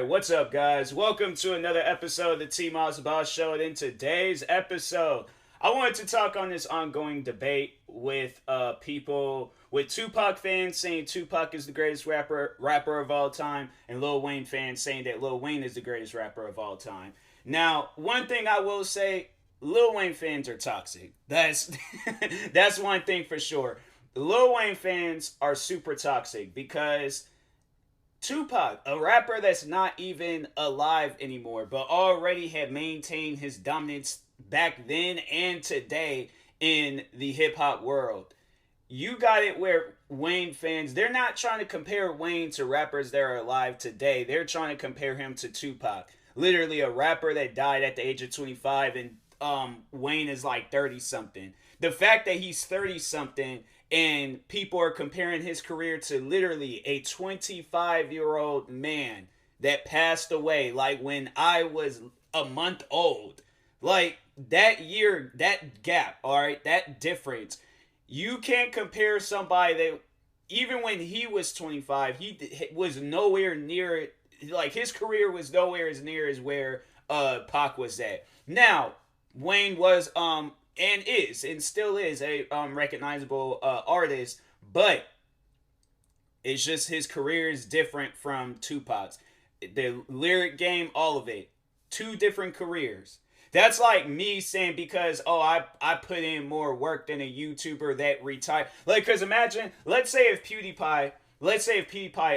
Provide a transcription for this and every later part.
Alright, what's up, guys? Welcome to another episode of the TMossBoss Show. And in today's episode, I wanted to talk on this ongoing debate with people, with Tupac fans saying Tupac is the greatest rapper of all time, and Lil Wayne fans saying that Lil Wayne is the greatest rapper of all time. Now, one thing I will say, Lil Wayne fans are toxic. That's that's one thing for sure. Lil Wayne fans are super toxic because Tupac, a rapper that's not even alive anymore, but already had maintained his dominance back then and today in the hip hop world. You got it where Wayne fans, they're not trying to compare Wayne to rappers that are alive today. They're trying to compare him to Tupac. Literally a rapper that died at the age of 25 and Wayne is like 30 something. The fact that he's 30 something and people are comparing his career to literally a 25-year-old man that passed away like when I was a month old. Like that year, that gap, all right, that difference. You can't compare somebody that even when he was 25, he was nowhere near it. Like his career was nowhere as near as where Pac was at. Now, Wayne was and is and still is a recognizable artist, but it's just his career is different from Tupac's. The lyric game, all of it, two different careers. That's like me saying because I put in more work than a YouTuber that retired. Like, cause imagine, let's say if PewDiePie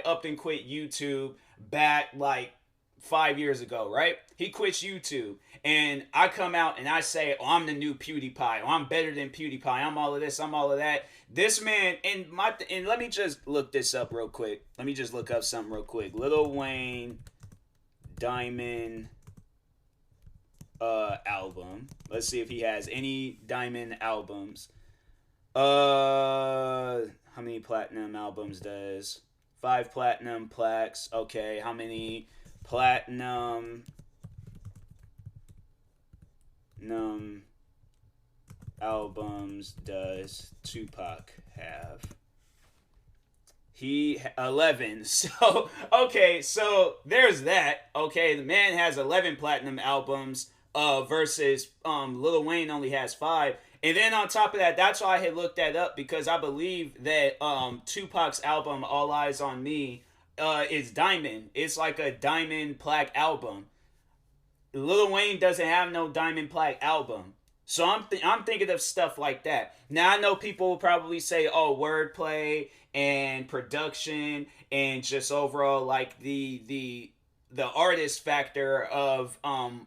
up and quit YouTube back like 5 years ago, right? He quits YouTube, and I come out and I say, "Oh, I'm the new PewDiePie. Oh, I'm better than PewDiePie. I'm all of this. I'm all of that." This man and let me just look this up real quick. Let me just look up something real quick. Lil Wayne Diamond album. Let's see if he has any Diamond albums. How many platinum albums does? 5 platinum plaques. Okay, how many platinum albums does Tupac have? He 11. So okay, so there's that. Okay, the man has 11 platinum albums versus Lil Wayne only has 5. And then on top of that, that's why I had looked that up, because I believe that Tupac's album All Eyes on Me is diamond. It's like a diamond plaque album. Lil Wayne doesn't have no diamond plaque album. So I'm thinking of stuff like that. Now I know people will probably say, "Oh, wordplay and production and just overall like the artist factor of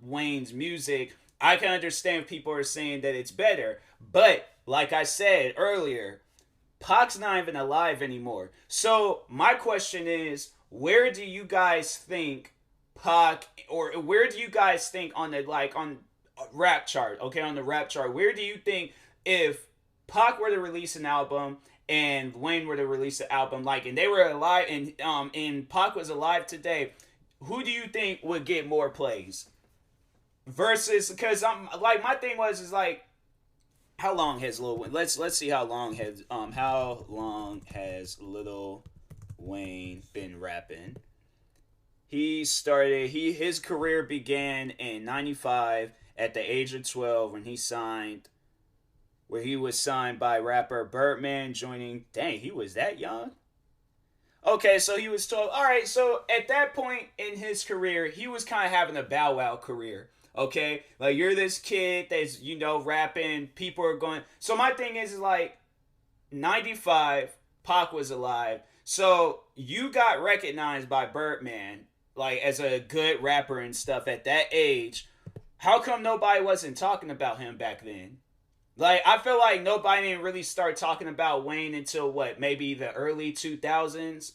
Wayne's music." I can understand people are saying that it's better, but like I said earlier, Pac's not even alive anymore. So my question is, where do you guys think Pac, or where do you guys think on the on rap chart? Okay, on the rap chart, where do you think if Pac were to release an album and Wayne were to release an album, like, and they were alive and Pac was alive today, who do you think would get more plays? Versus, because I'm like, my thing was is like, how long has Lil Wayne? Let's see how long has Lil Wayne been rapping? His career began in '95 at the age of 12 when he was signed by rapper Birdman, joining. Dang, he was that young. Okay, so he was 12. All right, so at that point in his career, he was kind of having a Bow Wow career. Okay, like, you're this kid that's, rapping, people are going. So my thing is like, 95, Pac was alive, so you got recognized by Birdman like as a good rapper and stuff at that age. How come nobody wasn't talking about him back then? Like, I feel like nobody didn't really start talking about Wayne until what, maybe the early 2000s,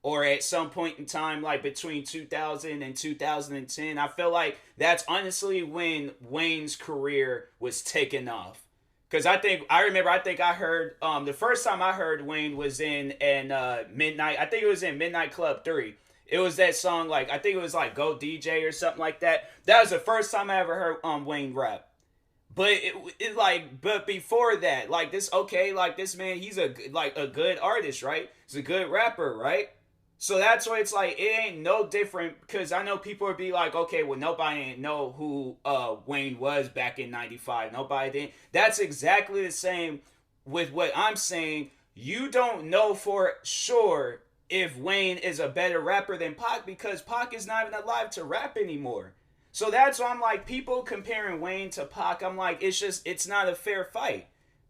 or at some point in time like between 2000 and 2010. I feel like that's honestly when Wayne's career was taking off. Because I think I heard the first time I heard Wayne was in Midnight. I think it was in Midnight Club 3. It was that song, like, I think it was like Go DJ or something like that. That was the first time I ever heard Wayne rap. But but before that, like, this, okay, like, this man, he's a good artist, right? He's a good rapper, right? So that's why it's like it ain't no different, because I know people would be like, okay, well nobody ain't know who Wayne was back in '95. Nobody did. That's exactly the same with what I'm saying. You don't know for sure if Wayne is a better rapper than Pac, because Pac is not even alive to rap anymore. So that's why I'm like, people comparing Wayne to Pac, I'm like, it's not a fair fight.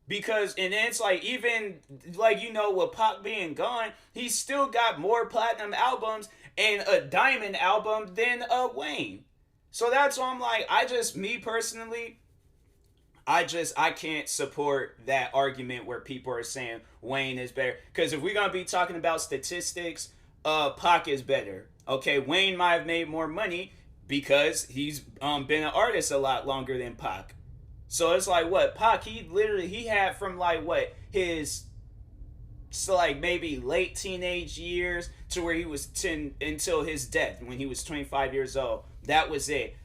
Because, and then it's like, even like, with Pac being gone, he's still got more platinum albums and a diamond album than Wayne. So that's why I'm like, me personally, I can't support that argument where people are saying Wayne is better. Because if we're gonna be talking about statistics, Pac is better. Okay, Wayne might have made more money because he's been an artist a lot longer than Pac. So it's like, what, Pac, he had from like what his, so like maybe late teenage years to where he was 10 until his death when he was 25 years old. That was it.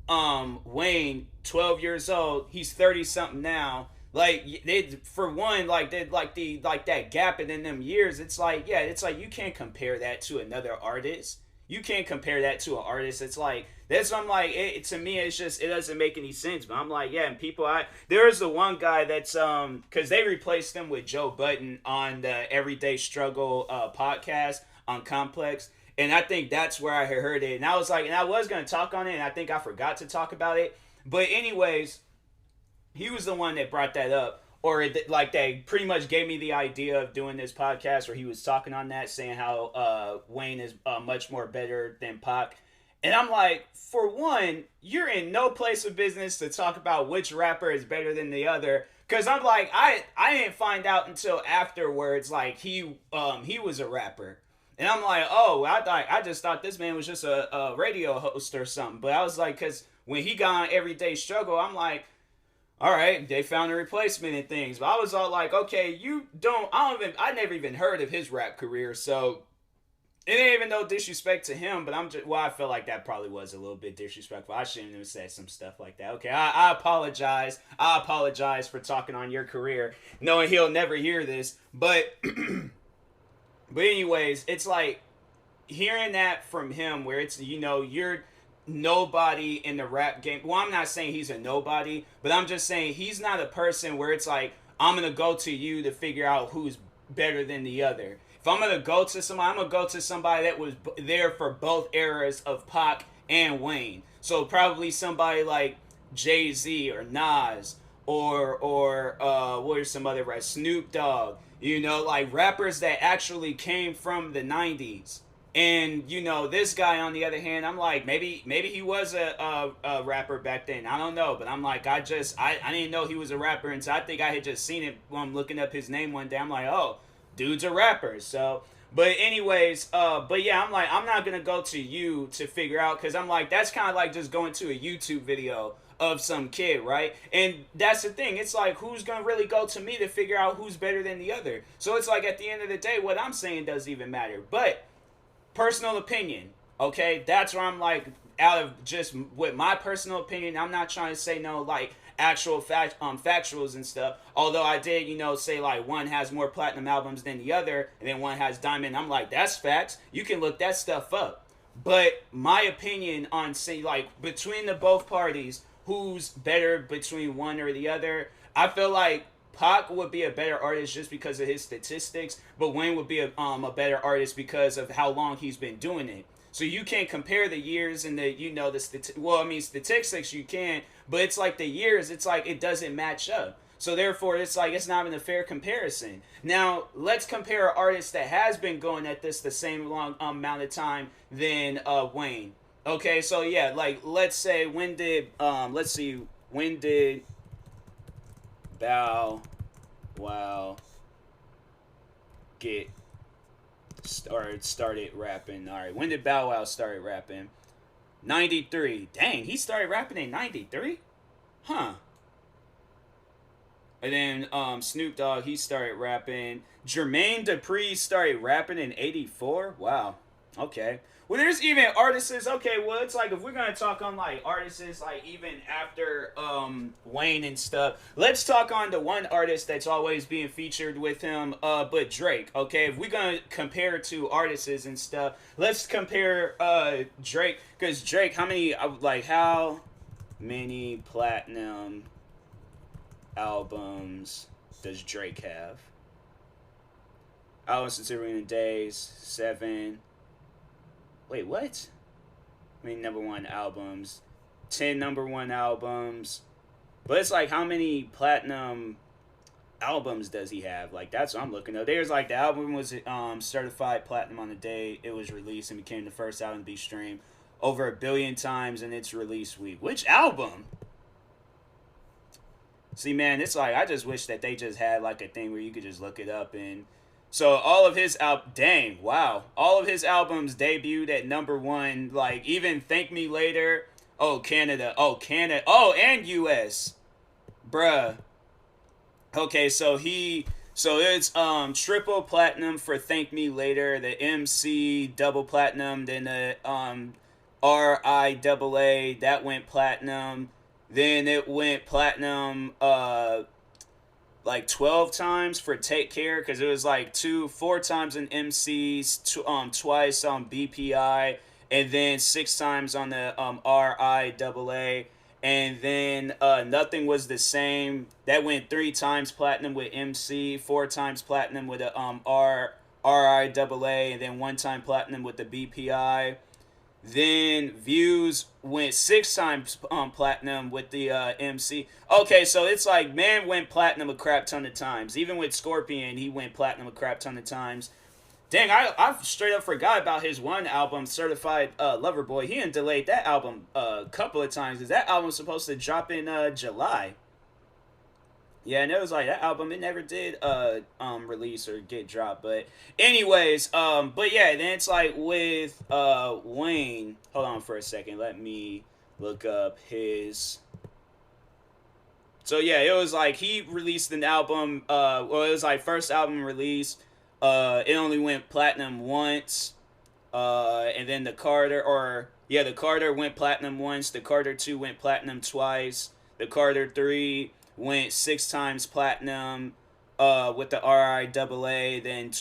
Wayne, 12 years old, he's 30 something now. Like, they, for one, like, they like that gap in them years. It's like, yeah, it's like you can't compare that to another artist. You can't compare that to an artist. It's like, that's what I'm like, to me, it's just, it doesn't make any sense. But I'm like, yeah, and people, there's the one guy that's because they replaced him with Joe Budden on the Everyday Struggle podcast on Complex. And I think that's where I heard it. And I was like, and I was going to talk on it, and I think I forgot to talk about it. But anyways, he was the one that brought that up, or like they pretty much gave me the idea of doing this podcast where he was talking on that, saying how Wayne is much more better than Pac. And I'm like, for one, you're in no place of business to talk about which rapper is better than the other. Cause I'm like, I didn't find out until afterwards, like he was a rapper. And I'm like, oh, I just thought this man was just a radio host or something. But I was like, cause when he got on Everyday Struggle, I'm like, all right, they found a replacement and things. But I was all like, okay, I never even heard of his rap career. So it ain't even no disrespect to him, but I felt like that probably was a little bit disrespectful. I shouldn't have said some stuff like that. Okay, I apologize. I apologize for talking on your career, knowing he'll never hear this. But, but anyways, it's like hearing that from him where it's, you're nobody in the rap game. Well, I'm not saying he's a nobody, but I'm just saying he's not a person where it's like, I'm going to go to you to figure out who's better than the other. If I'm going to go to somebody, I'm going to go to somebody that was there for both eras of Pac and Wayne. So probably somebody like Jay-Z or Nas or what are some other rappers? Snoop Dogg. Like rappers that actually came from the 90s. And this guy on the other hand, I'm like, maybe he was a rapper back then. I don't know, but I'm like, I didn't know he was a rapper until I think I had just seen it when I'm looking up his name one day. I'm like, oh, dude's a rapper. So, but anyways, but yeah, I'm like, I'm not gonna go to you to figure out, because I'm like, that's kind of like just going to a YouTube video of some kid, right? And that's the thing. It's like, who's gonna really go to me to figure out who's better than the other? So it's like, at the end of the day, what I'm saying doesn't even matter. But personal opinion, okay, that's where I'm like, out of just with my personal opinion, I'm not trying to say no like actual factuals and stuff, although I did say like one has more platinum albums than the other and then one has diamond. I'm like, that's facts, you can look that stuff up. But my opinion on, say, like, between the both parties, who's better between one or the other, I feel like Pac would be a better artist just because of his statistics, but Wayne would be a better artist because of how long he's been doing it. So you can't compare the years and statistics you can, but it's like the years, it's like it doesn't match up. So therefore, it's like it's not even a fair comparison. Now, let's compare an artist that has been going at this the same long amount of time than Wayne. Okay, so yeah, like let's say when did Bow Wow get started rapping? All right, when did Bow Wow start rapping? 93. Dang, he started rapping in 93? Huh. And then Snoop Dogg, he started rapping. Jermaine Dupri started rapping in 84? Wow. Okay. Well, there's even artists. Okay, well, it's like if we're gonna talk on like artists, like even after Wayne and stuff, let's talk on the one artist that's always being featured with him, but Drake. Okay, if we're gonna compare to artists and stuff, let's compare Drake, because Drake, how many platinum albums does Drake have? Albums considering the days 7. Wait, what? I mean, number one albums, 10 number one albums. But it's like, how many platinum albums does he have? Like, that's what I'm looking at. There's like, the album was certified platinum on the day it was released and became the first album to be streamed over 1 billion times in its release week. Which album? See, man, it's like, I just wish that they just had like a thing where you could just look it up. And so all of his dang, wow, all of his albums debuted at number one. Like, even Thank Me Later. Oh, Canada. Oh, and US, bruh. Okay, so it's triple platinum for Thank Me Later, the MC double platinum, then the RIAA that went platinum, then it went platinum like 12 times for Take Care, because it was like 4 times on MCs, twice on BPI, and then 6 times on the RIAA. And then Nothing Was the Same. That went 3 times platinum with MC, 4 times platinum with the RIAA, and then 1 time platinum with the BPI. Then Views went 6 times platinum with the MC. Okay, so it's like, man went platinum a crap ton of times. Even with Scorpion, he went platinum a crap ton of times. Dang, I straight up forgot about his one album, Certified Lover Boy. He done delayed that album a couple of times, because that album was supposed to drop in July. Yeah, and it was like, that album, it never did release or get dropped. But anyways, but yeah, then it's like with Wayne. Hold on for a second. Let me look up his. So yeah, it was like he released an album. Well, it was like first album release. It only went platinum once. And then the Carter went platinum once. The Carter 2 went platinum twice. The Carter 3 went 6 times platinum with the RIAA, then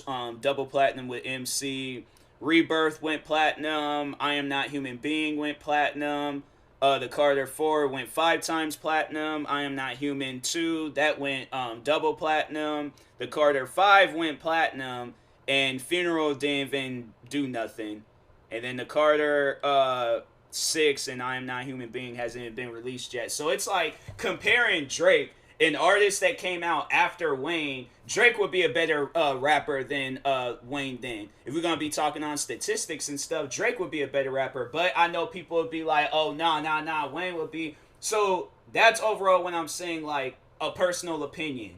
double platinum with MC. Rebirth went platinum. I Am Not Human Being went platinum. The Carter 4 went 5 times platinum. I Am Not Human 2, that went double platinum. The Carter 5 went platinum. And Funeral didn't even do nothing. And then the Carter 6 and I Am Not Human Being hasn't even been released yet. So it's like comparing Drake, an artist that came out after Wayne. Drake would be a better rapper than Wayne then. If we're going to be talking on statistics and stuff, Drake would be a better rapper. But I know people would be like, oh, nah, Wayne would be. So that's overall when I'm saying like a personal opinion.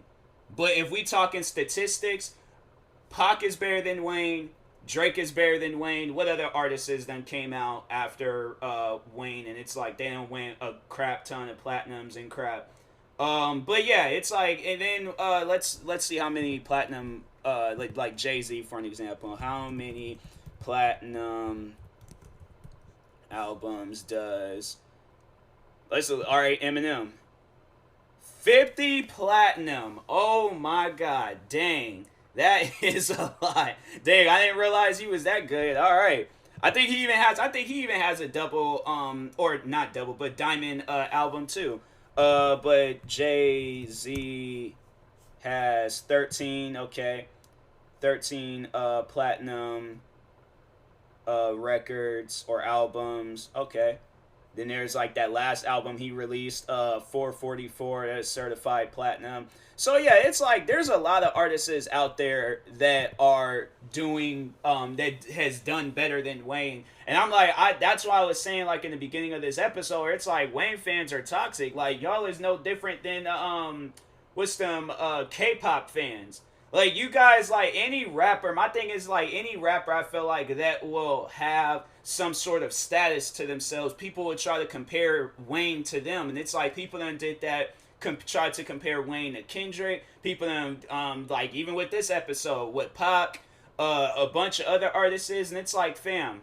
But if we talking statistics, Pac is better than Wayne. Drake is better than Wayne. What other artists then came out after Wayne? And it's like they don't win a crap ton of platinums and crap. But yeah, it's like, and then let's see how many platinum like Jay-Z for an example. How many platinum albums does alright, Eminem. 50 platinum. Oh my god, dang. That is a lot. Dang, I didn't realize he was that good. Alright. I think he even has a double or not double, but diamond album too. But Jay-Z has 13, okay. 13 platinum records or albums. Okay. Then there's like that last album he released, 444, that's certified platinum. So yeah, it's like there's a lot of artists out there that are doing that has done better than Wayne. And I'm like, that's why I was saying like in the beginning of this episode, where it's like Wayne fans are toxic. Like y'all is no different than what's them K-pop fans. Like you guys, like any rapper, my thing is like any rapper I feel like that will have some sort of status to themselves, people would try to compare Wayne to them. And it's like people done did that, tried to compare Wayne to Kendrick. People done like even with this episode with Pac, a bunch of other artists is, and it's like, fam,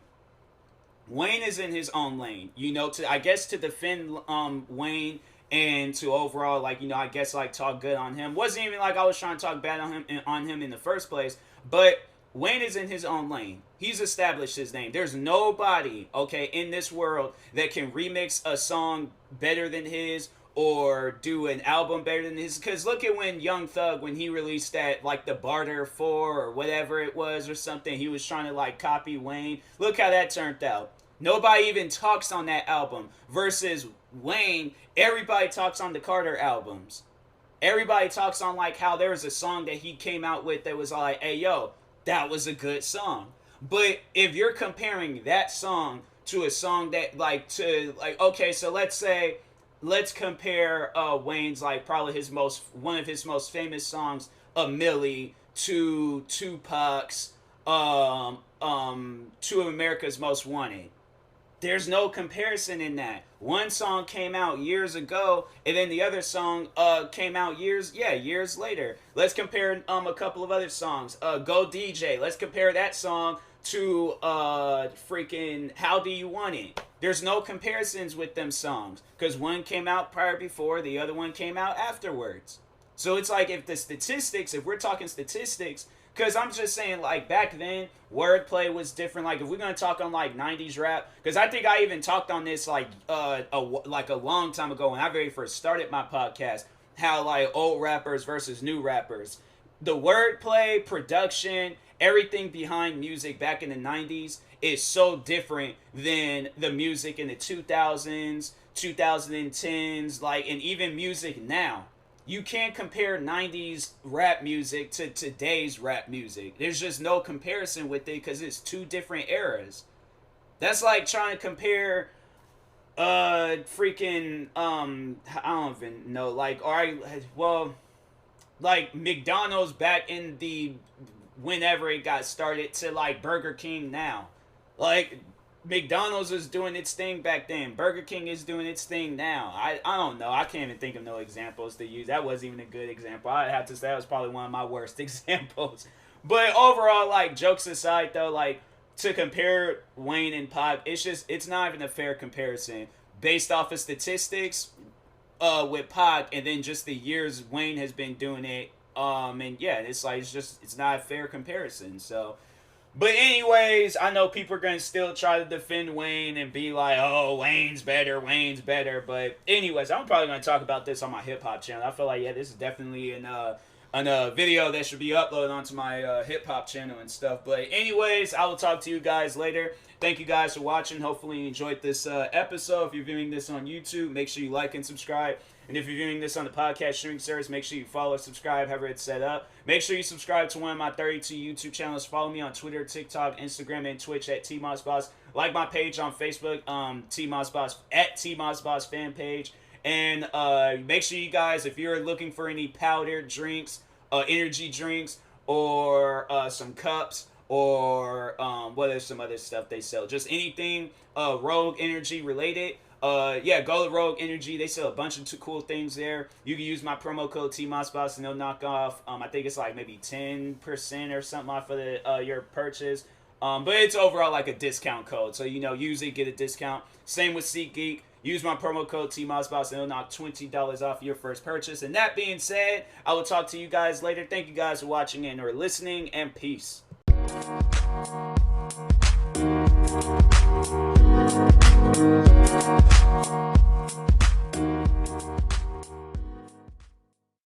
Wayne is in his own lane, you know. To I guess to defend Wayne and to overall, like, you know, I guess like talk good on him. Wasn't even like I was trying to talk bad on him in the first place, but Wayne is in his own lane. He's established his name. There's nobody, okay, in this world that can remix a song better than his or do an album better than his. Because look at when Young Thug, when he released that, like the Barter 4 or whatever it was or something, he was trying to like copy Wayne. Look how that turned out. Nobody even talks on that album. Versus Wayne, everybody talks on the Carter albums. Everybody talks on like how there was a song that he came out with that was like, hey yo, that was a good song. But if you're comparing that song to a song that okay, so let's compare Wayne's like probably one of his most famous songs, A Millie, to Tupac's Two of America's Most Wanted. There's no comparison in that. One song came out years ago, and then the other song came out years later. Let's compare a couple of other songs. Go DJ. Let's compare that song to freaking How Do You Want It. There's no comparisons with them songs, because one came out before, the other one came out afterwards. So it's like, if we're talking statistics, because I'm just saying, like, back then, wordplay was different. Like, if we're going to talk on, like, 90s rap, because I think I even talked on this, like, a long time ago when I very first started my podcast, how, like, old rappers versus new rappers. The wordplay, production, everything behind music back in the 90s is so different than the music in the 2000s, 2010s, like, and even music now. You can't compare 90s rap music to today's rap music. There's just no comparison with it, because it's two different eras. That's like trying to compare freaking I don't even know, like, alright, well, like McDonald's back in the whenever it got started to like Burger King now. Like, McDonald's was doing its thing back then. Burger King is doing its thing now. I don't know. I can't even think of no examples to use. That wasn't even a good example. I have to say that was probably one of my worst examples. But overall, like, jokes aside though, like, to compare Wayne and Pac, it's not even a fair comparison. Based off of statistics with Pac, and then just the years Wayne has been doing it. And yeah, it's not a fair comparison. So, but anyways, I know people are going to still try to defend Wayne and be like, oh, Wayne's better. But anyways, I'm probably going to talk about this on my hip-hop channel. I feel like, yeah, this is definitely a video that should be uploaded onto my hip-hop channel and stuff. But anyways, I will talk to you guys later. Thank you guys for watching. Hopefully you enjoyed this episode. If you're viewing this on YouTube, make sure you like and subscribe. And if you're viewing this on the podcast streaming service, make sure you follow, subscribe, however it's set up. Make sure you subscribe to one of my 32 YouTube channels. Follow me on Twitter, TikTok, Instagram, and Twitch at TMossBoss. Like my page on Facebook, TMossBoss, at TMossBoss fan page. And make sure you guys, if you're looking for any powdered drinks, energy drinks, or some cups, or what is some other stuff they sell? Just anything Rogue Energy related. Yeah, go to Rogue Energy. They sell a bunch of cool things there. You can use my promo code TMossBoss and they'll knock off, I think it's like maybe 10% or something off of your purchase. But it's overall like a discount code. So, you know, use it, get a discount. Same with SeatGeek. Use my promo code TMossBoss and it'll knock $20 off your first purchase. And that being said, I will talk to you guys later. Thank you guys for watching and or listening, and peace.